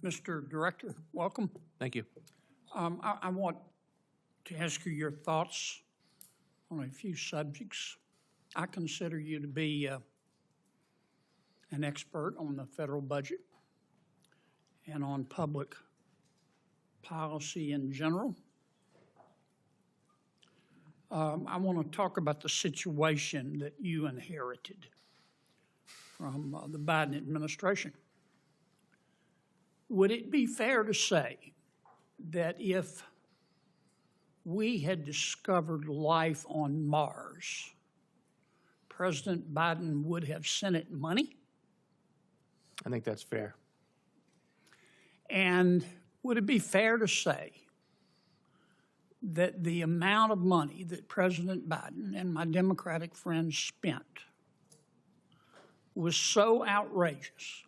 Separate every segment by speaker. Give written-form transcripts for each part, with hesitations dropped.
Speaker 1: Mr. Director, welcome.
Speaker 2: Thank you.
Speaker 1: I want to ask you your thoughts on a few subjects. I consider you to be an expert on the federal budget and on public policy in general. I want to talk about the situation that you inherited from the Biden administration. Would it be fair to say that if we had discovered life on Mars, President Biden would have sent it money?
Speaker 2: I think that's fair.
Speaker 1: And would it be fair to say that the amount of money that President Biden and my Democratic friends spent was so outrageous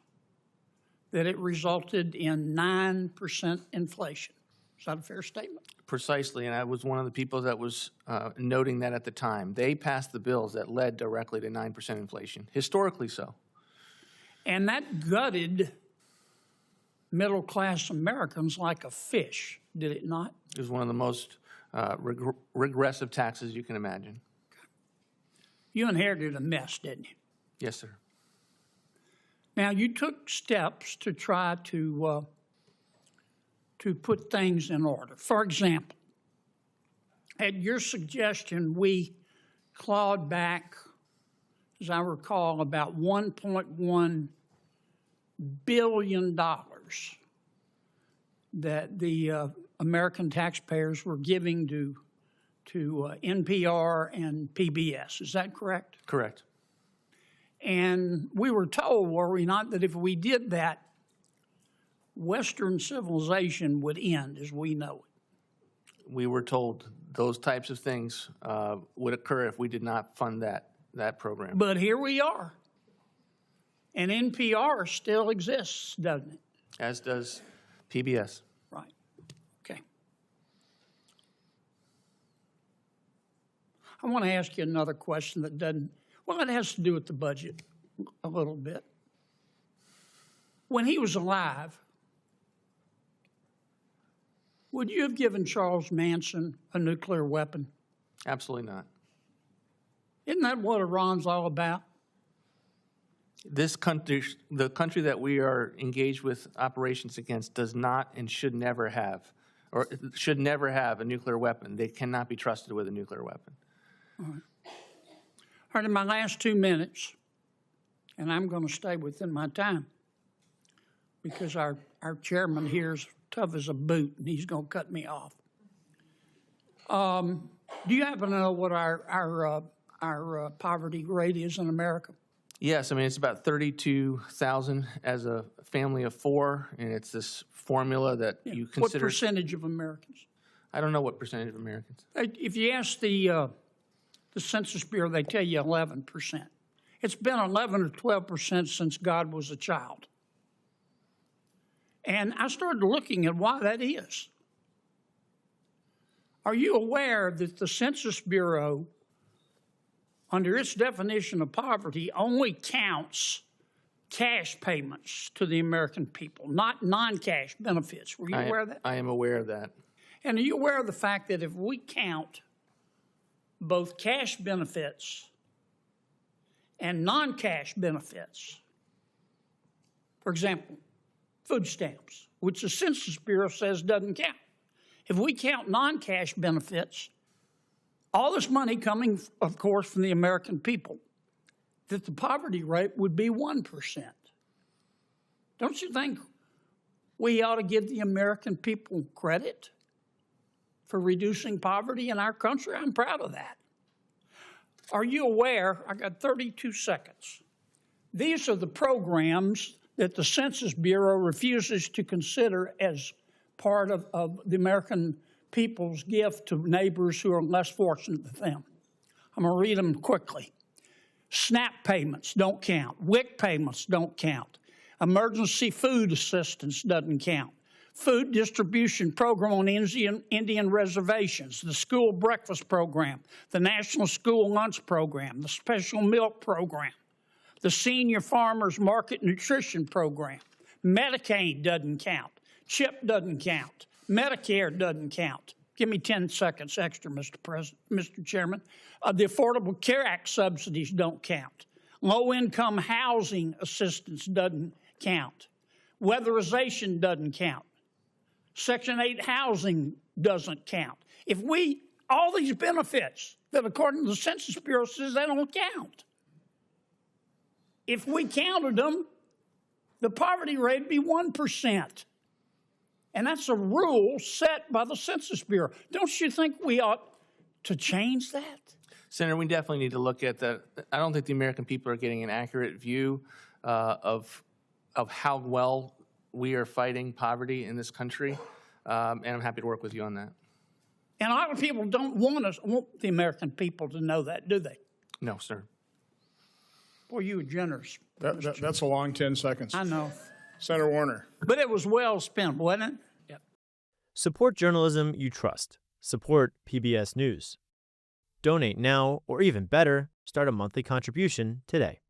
Speaker 1: that it resulted in 9% inflation? Is that a fair statement?
Speaker 2: Precisely, and I was one of the people that was noting that at the time. They passed the bills that led directly to 9% inflation, historically so.
Speaker 1: And that gutted middle-class Americans like a fish, did it not?
Speaker 2: It was one of the most regressive taxes you can imagine.
Speaker 1: You inherited a mess, didn't you?
Speaker 2: Yes, sir.
Speaker 1: Now, you took steps to try to put things in order. For example, at your suggestion, we clawed back, as I recall, about $1.1 billion that the American taxpayers were giving to NPR and PBS. Is that correct?
Speaker 2: Correct.
Speaker 1: And we were told, were we not, that if we did that, Western civilization would end as we know it.
Speaker 2: We were told those types of things would occur if we did not fund that program.
Speaker 1: But here we are. And NPR still exists, doesn't it?
Speaker 2: As does PBS.
Speaker 1: Right. Okay. I want to ask you another question that doesn't, well, it has to do with the budget a little bit. When he was alive, would you have given Charles Manson a nuclear weapon?
Speaker 2: Absolutely not.
Speaker 1: Isn't that what Iran's all about?
Speaker 2: This country, the country that we are engaged with operations against, does not and should never have, or should never have a nuclear weapon. They cannot be trusted with a nuclear weapon.
Speaker 1: All right. All right, in my last 2 minutes, and I'm going to stay within my time because our chairman here is tough as a boot, and he's going to cut me off. Do you happen to know what our poverty rate is in America?
Speaker 2: Yes, I mean, it's about 32,000 as a family of four, and it's this formula that you consider.
Speaker 1: What percentage of Americans?
Speaker 2: I don't know what percentage of Americans.
Speaker 1: If you ask the Census Bureau, they tell you 11%. It's been 11 or 12% since God was a child. And I started looking at why that is. Are you aware that the Census Bureau, under its definition of poverty, only counts cash payments to the American people, not non-cash benefits? Were you aware of that?
Speaker 2: I am aware of that.
Speaker 1: And are you aware of the fact that if we count both cash benefits and non-cash benefits, for example, food stamps, which the Census Bureau says doesn't count. If we count non-cash benefits, all this money coming, of course, from the American people, that the poverty rate would be 1%. Don't you think we ought to give the American people credit for reducing poverty in our country? I'm proud of that. Are you aware, I got 32 seconds, these are the programs that the Census Bureau refuses to consider as part of the American people's gift to neighbors who are less fortunate than them. I'm going to read them quickly. SNAP payments don't count. WIC payments don't count. Emergency food assistance doesn't count. Food distribution program on Indian reservations, the school breakfast program, the National School Lunch Program, the Special Milk Program, the Senior Farmers Market Nutrition Program, Medicaid doesn't count. CHIP doesn't count. Medicare doesn't count. Give me 10 seconds extra, Mr. Chairman. The Affordable Care Act subsidies don't count. Low-income housing assistance doesn't count. Weatherization doesn't count. Section 8 housing doesn't count. All these benefits that according to the Census Bureau says they don't count. If we counted them, the poverty rate would be 1%. And that's a rule set by the Census Bureau. Don't you think we ought to change that?
Speaker 2: Senator, we definitely need to look at that. I don't think the American people are getting an accurate view of how well we are fighting poverty in this country, and I'm happy to work with you on that.
Speaker 1: And a lot of people don't want the American people to know that, do they?
Speaker 2: No, sir.
Speaker 1: Boy, you were generous.
Speaker 3: That's a long 10 seconds.
Speaker 1: I know.
Speaker 3: Senator Warner.
Speaker 1: But it was well spent, wasn't it? Yep.
Speaker 4: Support journalism you trust. Support PBS News. Donate now, or even better, start a monthly contribution today.